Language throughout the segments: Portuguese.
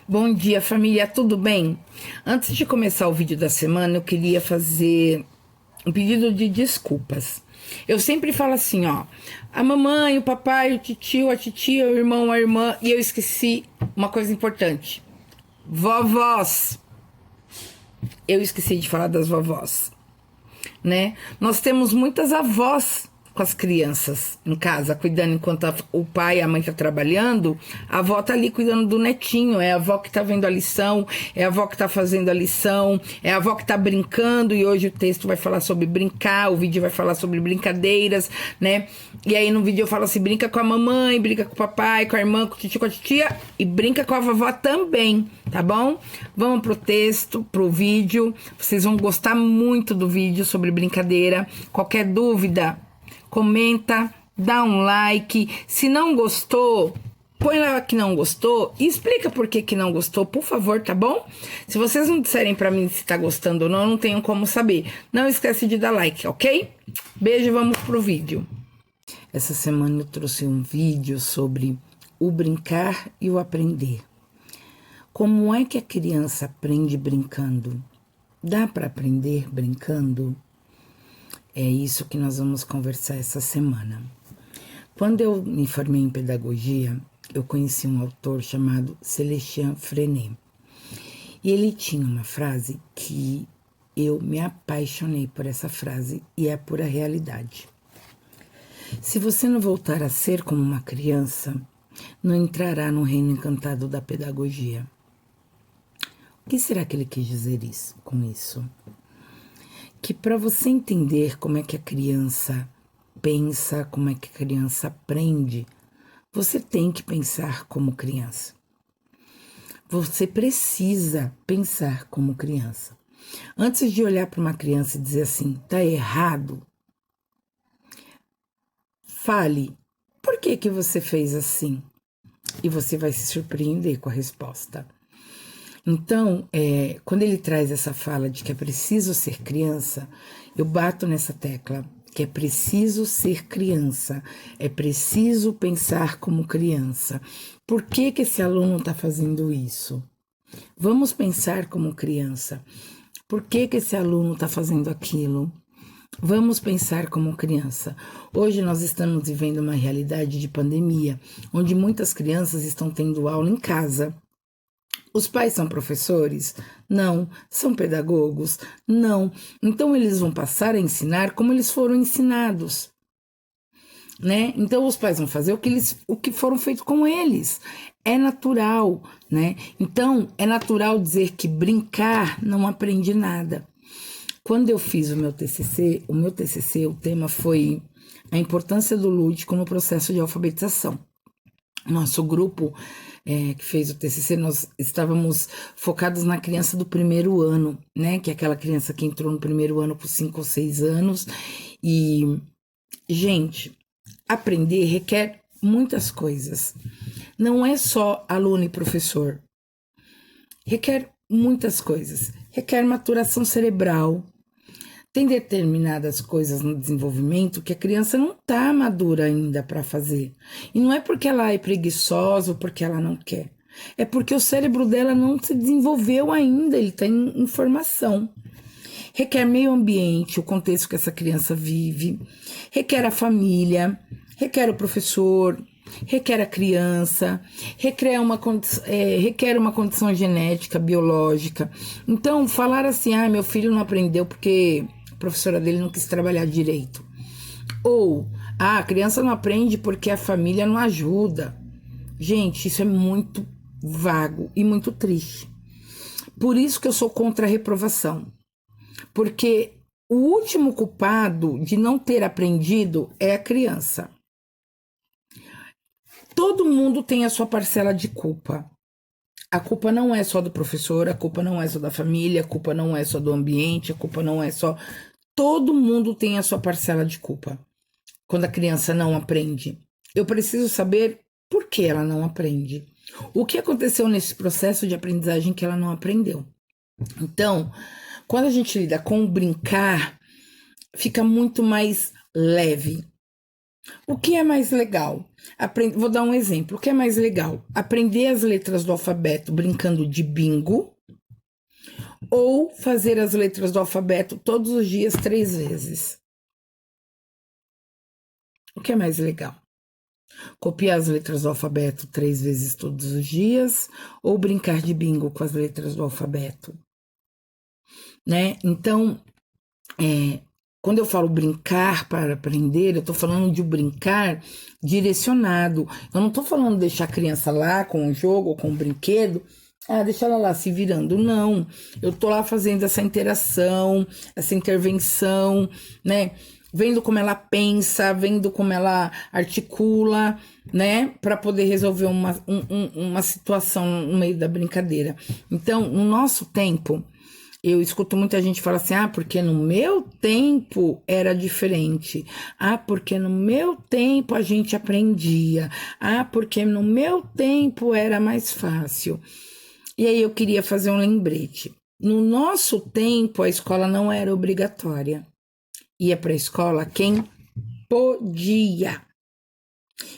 Bom dia, família, tudo bem? Antes de começar o vídeo da semana, eu queria fazer um pedido de desculpas. Eu sempre falo assim, ó, a mamãe, o papai, o titio, a titia, o irmão, a irmã, e eu esqueci uma coisa importante. Vovós. Eu esqueci de falar das vovós, né? Nós temos muitas avós com as crianças em casa, cuidando enquanto o pai e a mãe tá trabalhando, a avó tá ali cuidando do netinho, é a avó que tá vendo a lição, é a avó que tá fazendo a lição, é a avó que tá brincando, e hoje o texto vai falar sobre brincar, o vídeo vai falar sobre brincadeiras, né? E aí no vídeo eu falo assim, brinca com a mamãe, brinca com o papai, com a irmã, com o tio, com a titia, e brinca com a vovó também, tá bom? Vamos pro texto, pro vídeo, vocês vão gostar muito do vídeo sobre brincadeira. Qualquer dúvida, comenta, dá um like. Se não gostou, põe lá que não gostou e explica por que não gostou, por favor, tá bom? Se vocês não disserem pra mim se tá gostando ou não, eu não tenho como saber. Não esquece de dar like, ok? Beijo, vamos pro vídeo. Essa semana eu trouxe um vídeo sobre o brincar e o aprender. Como é que a criança aprende brincando? Dá para aprender brincando? É isso que nós vamos conversar essa semana. Quando eu me formei em pedagogia, eu conheci um autor chamado Célestin Freinet. E ele tinha uma frase que eu me apaixonei por essa frase e é a pura realidade. Se você não voltar a ser como uma criança, não entrará no reino encantado da pedagogia. O que será que ele quis dizer com isso? Que para você entender como é que a criança pensa, como é que a criança aprende, você tem que pensar como criança. Você precisa pensar como criança. Antes de olhar para uma criança e dizer assim, tá errado, fale, por que você fez assim? E você vai se surpreender com a resposta. Então, quando ele traz essa fala de que é preciso ser criança, eu bato nessa tecla, que é preciso ser criança, é preciso pensar como criança. Por que esse aluno está fazendo isso? Vamos pensar como criança. Por que esse aluno está fazendo aquilo? Vamos pensar como criança. Hoje nós estamos vivendo uma realidade de pandemia, onde muitas crianças estão tendo aula em casa. Os pais são professores? Não. São pedagogos? Não. Então eles vão passar a ensinar como eles foram ensinados, né? Então os pais vão fazer o que foram feito com eles. É natural, né? Então é natural dizer que brincar não aprende nada. Quando eu fiz o meu TCC, o tema foi a importância do lúdico no processo de alfabetização. Nosso grupo que fez o TCC, nós estávamos focados na criança do primeiro ano, né? Que é aquela criança que entrou no primeiro ano com 5 ou 6 anos. E, gente, aprender requer muitas coisas. Não é só aluno e professor. Requer muitas coisas. Requer maturação cerebral. Tem determinadas coisas no desenvolvimento que a criança não está madura ainda para fazer. E não é porque ela é preguiçosa ou porque ela não quer. É porque o cérebro dela não se desenvolveu ainda, ele está em formação. Requer meio ambiente, o contexto que essa criança vive. Requer a família, requer o professor, requer a criança, requer uma condição genética, biológica. Então, falar assim, meu filho não aprendeu porque a professora dele não quis trabalhar direito. Ou, a criança não aprende porque a família não ajuda. Gente, isso é muito vago e muito triste. Por isso que eu sou contra a reprovação. Porque o último culpado de não ter aprendido é a criança. Todo mundo tem a sua parcela de culpa. A culpa não é só do professor, a culpa não é só da família, a culpa não é só do ambiente, a culpa não é só... Todo mundo tem a sua parcela de culpa quando a criança não aprende. Eu preciso saber por que ela não aprende. O que aconteceu nesse processo de aprendizagem que ela não aprendeu. Então, quando a gente lida com o brincar, fica muito mais leve. O que é mais legal? Vou dar um exemplo. O que é mais legal? Aprender as letras do alfabeto brincando de bingo ou fazer as letras do alfabeto todos os dias 3 vezes? O que é mais legal? Copiar as letras do alfabeto 3 vezes todos os dias ou brincar de bingo com as letras do alfabeto? Né? Então, quando eu falo brincar para aprender, eu estou falando de brincar direcionado. Eu não estou falando de deixar a criança lá com o jogo ou com o brinquedo, deixa ela lá se virando. Não, eu estou lá fazendo essa interação, essa intervenção, né? Vendo como ela pensa, vendo como ela articula, né? Para poder resolver uma situação no meio da brincadeira. Então, no nosso tempo, eu escuto muita gente falar assim, porque no meu tempo era diferente. Porque no meu tempo a gente aprendia. Porque no meu tempo era mais fácil. E aí eu queria fazer um lembrete. No nosso tempo, a escola não era obrigatória. Ia para a escola quem podia.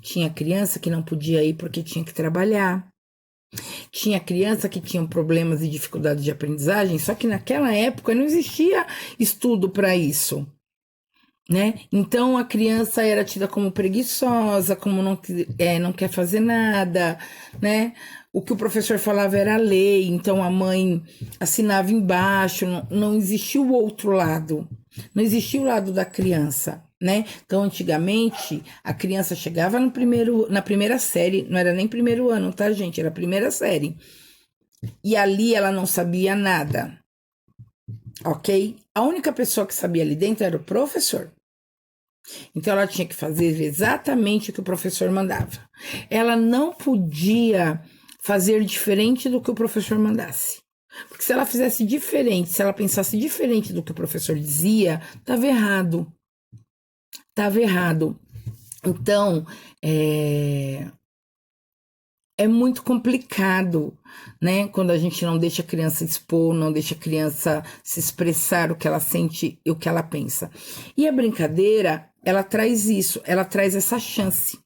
Tinha criança que não podia ir porque tinha que trabalhar. Tinha criança que tinha problemas e dificuldades de aprendizagem, só que naquela época não existia estudo para isso, né? Então a criança era tida como preguiçosa, como não quer fazer nada, né? O que o professor falava era lei, então a mãe assinava embaixo, não existia o outro lado, não existia o lado da criança, né? Então, antigamente, a criança chegava na primeira série, não era nem primeiro ano, tá, gente? Era a primeira série. E ali ela não sabia nada, ok? A única pessoa que sabia ali dentro era o professor. Então, ela tinha que fazer exatamente o que o professor mandava. Ela não podia fazer diferente do que o professor mandasse. Porque se ela fizesse diferente, se ela pensasse diferente do que o professor dizia, estava errado. Estava errado. Então, é muito complicado, né? Quando a gente não deixa a criança expor, não deixa a criança se expressar o que ela sente e o que ela pensa. E a brincadeira, ela traz isso, ela traz essa chance.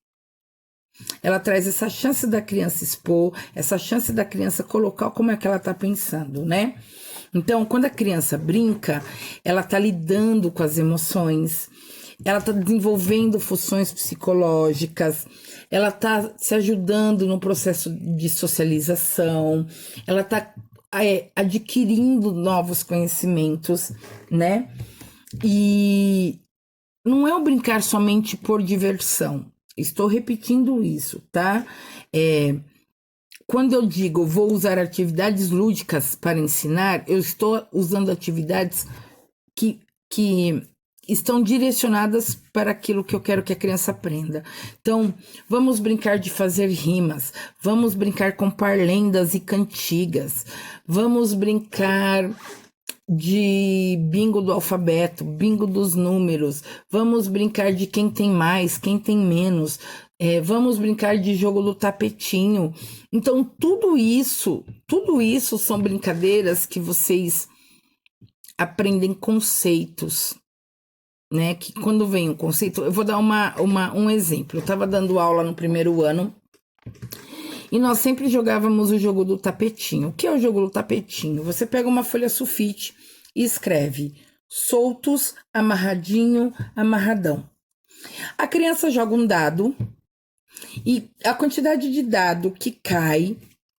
Ela traz essa chance da criança expor, essa chance da criança colocar como é que ela está pensando, né? Então, quando a criança brinca, ela está lidando com as emoções, ela está desenvolvendo funções psicológicas, ela está se ajudando no processo de socialização, ela está adquirindo novos conhecimentos, né? E não é o brincar somente por diversão. Estou repetindo isso, tá? Quando eu digo vou usar atividades lúdicas para ensinar, eu estou usando atividades que estão direcionadas para aquilo que eu quero que a criança aprenda. Então, vamos brincar de fazer rimas, vamos brincar com parlendas e cantigas, vamos brincar de bingo do alfabeto, bingo dos números, vamos brincar de quem tem mais, quem tem menos, vamos brincar de jogo do tapetinho. Então, tudo isso são brincadeiras que vocês aprendem conceitos, né? Que quando vem um conceito, eu vou dar um exemplo. Eu estava dando aula no primeiro ano e nós sempre jogávamos o jogo do tapetinho. O que é o jogo do tapetinho? Você pega uma folha sulfite e escreve soltos, amarradinho, amarradão. A criança joga um dado e a quantidade de dado que cai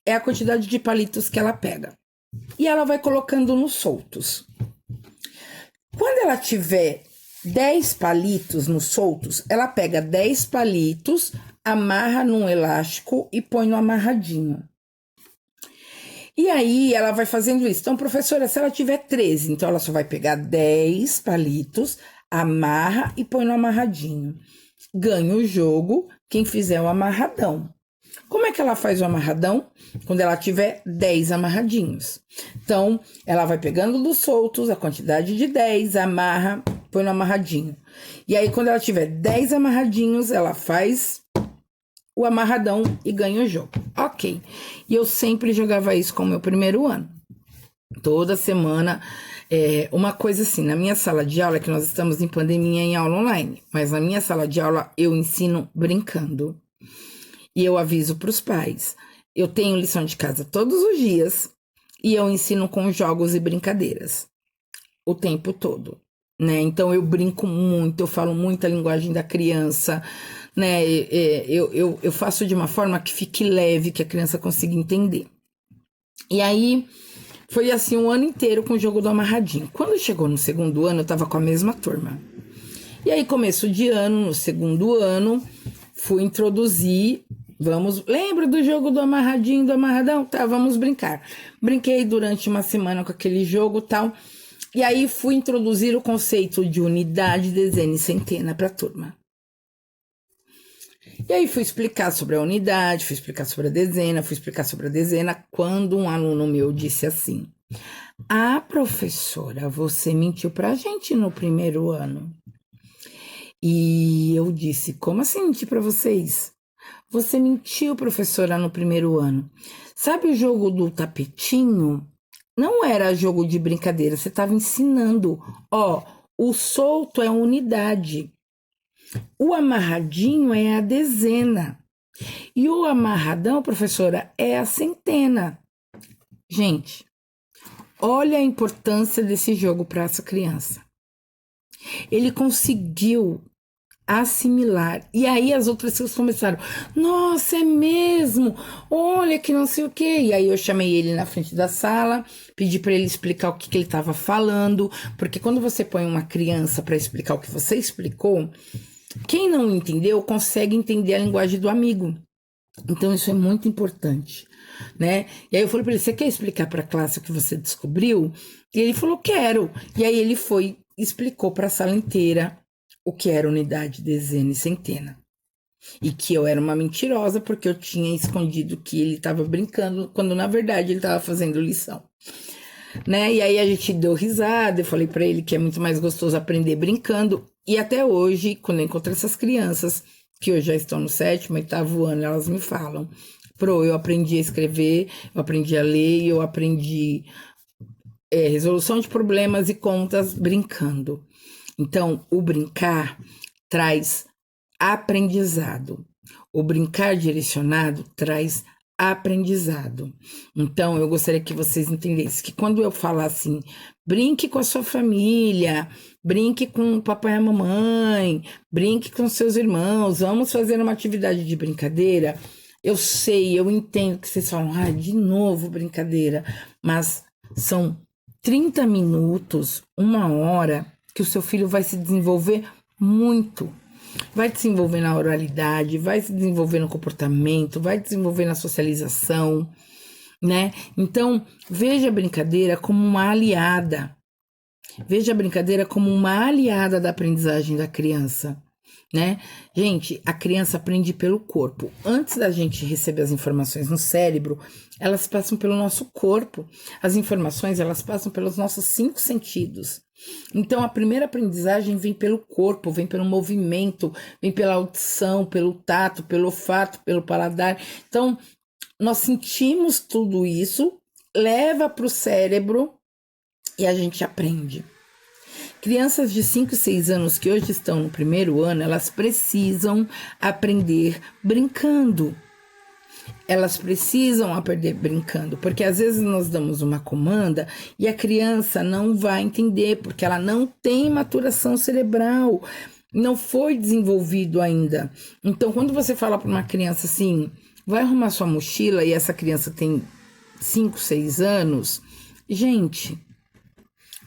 é a quantidade de palitos que ela pega. E ela vai colocando nos soltos. Quando ela tiver 10 palitos nos soltos, ela pega 10 palitos, amarra num elástico e põe no amarradinho. E aí ela vai fazendo isso. Então, professora, se ela tiver 13, então ela só vai pegar 10 palitos, amarra e põe no amarradinho. Ganha o jogo quem fizer o amarradão. Como é que ela faz o amarradão? Quando ela tiver 10 amarradinhos. Então, ela vai pegando dos soltos a quantidade de 10, amarra, põe no amarradinho. E aí, quando ela tiver 10 amarradinhos, ela faz o amarradão e ganha o jogo. Ok. E eu sempre jogava isso com o meu primeiro ano. Toda semana, uma coisa assim, na minha sala de aula, que nós estamos em pandemia em aula online, mas na minha sala de aula eu ensino brincando. E eu aviso para os pais. Eu tenho lição de casa todos os dias e eu ensino com jogos e brincadeiras o tempo todo, né? Então eu brinco muito, eu falo muito a linguagem da criança, né? Eu faço de uma forma que fique leve, que a criança consiga entender. E aí foi assim um ano inteiro com o jogo do amarradinho. Quando chegou no segundo ano, eu tava com a mesma turma. E aí, começo de ano, no segundo ano, fui introduzir. Lembra do jogo do amarradinho, do amarradão? Tá, vamos brincar. Brinquei durante uma semana com aquele jogo e tal. E aí fui introduzir o conceito de unidade, dezena e centena para a turma. E aí fui explicar sobre a unidade, fui explicar sobre a dezena, quando um aluno meu disse assim: "Ah, professora, você mentiu pra gente no primeiro ano." E eu disse: "Como assim mentir pra vocês?" "Você mentiu, professora, no primeiro ano. Sabe o jogo do tapetinho? Não era jogo de brincadeira, você estava ensinando. Ó, o solto é a unidade. O amarradinho é a dezena. E o amarradão, professora, é a centena." Gente, olha a importância desse jogo para essa criança. Ele conseguiu assimilar. E aí as outras pessoas começaram: "Nossa, é mesmo? Olha que não sei o quê." E aí eu chamei ele na frente da sala, pedi para ele explicar o que ele estava falando, porque quando você põe uma criança para explicar o que você explicou, quem não entendeu consegue entender a linguagem do amigo. Então isso é muito importante, né? E aí eu falei para ele: "Você quer explicar para a classe o que você descobriu?" E ele falou: "Quero." E aí ele foi, explicou para a sala inteira o que era unidade, dezena e centena. E que eu era uma mentirosa porque eu tinha escondido que ele estava brincando, quando na verdade ele estava fazendo lição, né? E aí a gente deu risada, eu falei para ele que é muito mais gostoso aprender brincando. E até hoje, quando eu encontro essas crianças, que hoje já estão no 7º, 8º ano, elas me falam: "Pro, eu aprendi a escrever, eu aprendi a ler, eu aprendi resolução de problemas e contas brincando." Então, o brincar traz aprendizado. O brincar direcionado traz aprendizado. Então, eu gostaria que vocês entendessem que quando eu falar assim: brinque com a sua família, brinque com o papai e a mamãe, brinque com seus irmãos, vamos fazer uma atividade de brincadeira. Eu sei, eu entendo que vocês falam: "Ah, de novo brincadeira." Mas são 30 minutos, 1 hora, que o seu filho vai se desenvolver muito. Vai desenvolver na oralidade, vai se desenvolver no comportamento, vai desenvolver na socialização, né? Então, veja a brincadeira como uma aliada. Veja a brincadeira como uma aliada da aprendizagem da criança, né? Gente, a criança aprende pelo corpo. Antes da gente receber as informações no cérebro, elas passam pelo nosso corpo. As informações, elas passam pelos nossos 5 sentidos. Então, a primeira aprendizagem vem pelo corpo, vem pelo movimento, vem pela audição, pelo tato, pelo olfato, pelo paladar. Então, nós sentimos tudo isso, leva para o cérebro e a gente aprende. Crianças de 5 e 6 anos que hoje estão no primeiro ano, elas precisam aprender brincando. Elas precisam aprender brincando, porque às vezes nós damos uma comanda e a criança não vai entender, porque ela não tem maturação cerebral, não foi desenvolvido ainda. Então, quando você fala para uma criança assim: vai arrumar sua mochila, e essa criança tem 5, 6 anos, gente,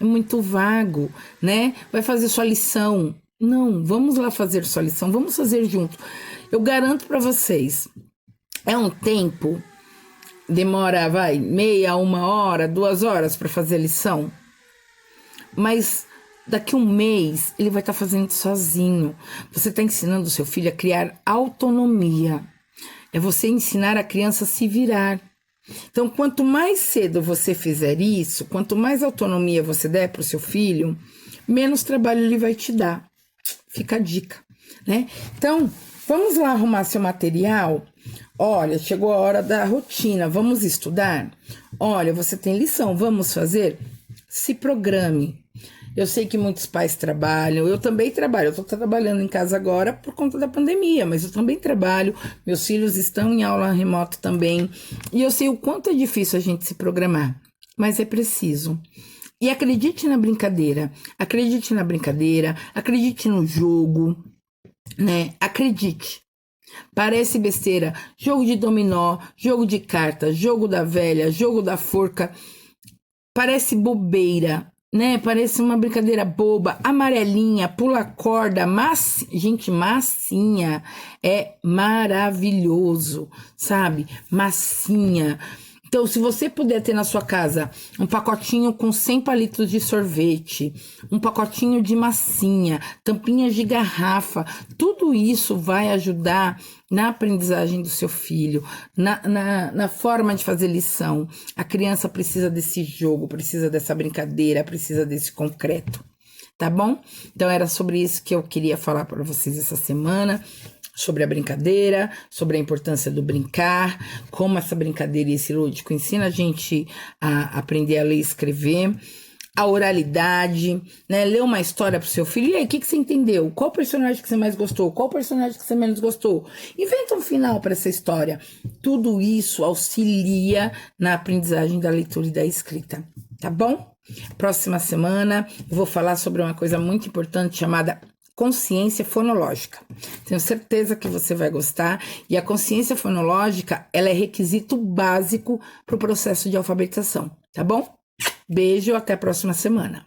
é muito vago, né? Vai fazer sua lição. Não, vamos lá fazer sua lição, vamos fazer junto. Eu garanto para vocês, é um tempo, demora, meia, 1 hora, 2 horas para fazer a lição, mas daqui 1 mês ele vai estar fazendo sozinho. Você está ensinando o seu filho a criar autonomia. É você ensinar a criança a se virar. Então, quanto mais cedo você fizer isso, quanto mais autonomia você der para o seu filho, menos trabalho ele vai te dar. Fica a dica, né? Então, vamos lá arrumar seu material. Olha, chegou a hora da rotina, vamos estudar? Olha, você tem lição, vamos fazer? Se programe. Eu sei que muitos pais trabalham, eu também trabalho, eu estou trabalhando em casa agora por conta da pandemia, mas eu também trabalho, meus filhos estão em aula remota também, e eu sei o quanto é difícil a gente se programar, mas é preciso. E acredite na brincadeira, acredite no jogo, né? Acredite. Parece besteira, jogo de dominó, jogo de carta, jogo da velha, jogo da forca, parece bobeira, né? Parece uma brincadeira boba, amarelinha, pula corda, mas, gente, massinha é maravilhoso, sabe? Massinha. Então, se você puder ter na sua casa um pacotinho com 100 palitos de sorvete, um pacotinho de massinha, tampinhas de garrafa, tudo isso vai ajudar na aprendizagem do seu filho, na forma de fazer lição. A criança precisa desse jogo, precisa dessa brincadeira, precisa desse concreto, tá bom? Então, era sobre isso que eu queria falar para vocês essa semana. Sobre a brincadeira, sobre a importância do brincar, como essa brincadeira e esse lúdico ensina a gente a aprender a ler e escrever, a oralidade, né? Ler uma história pro seu filho, e aí, o que você entendeu? Qual personagem que você mais gostou? Qual personagem que você menos gostou? Inventa um final para essa história. Tudo isso auxilia na aprendizagem da leitura e da escrita, tá bom? Próxima semana eu vou falar sobre uma coisa muito importante chamada consciência fonológica. Tenho certeza que você vai gostar. E a consciência fonológica, ela é requisito básico para o processo de alfabetização, tá bom? Beijo, até a próxima semana.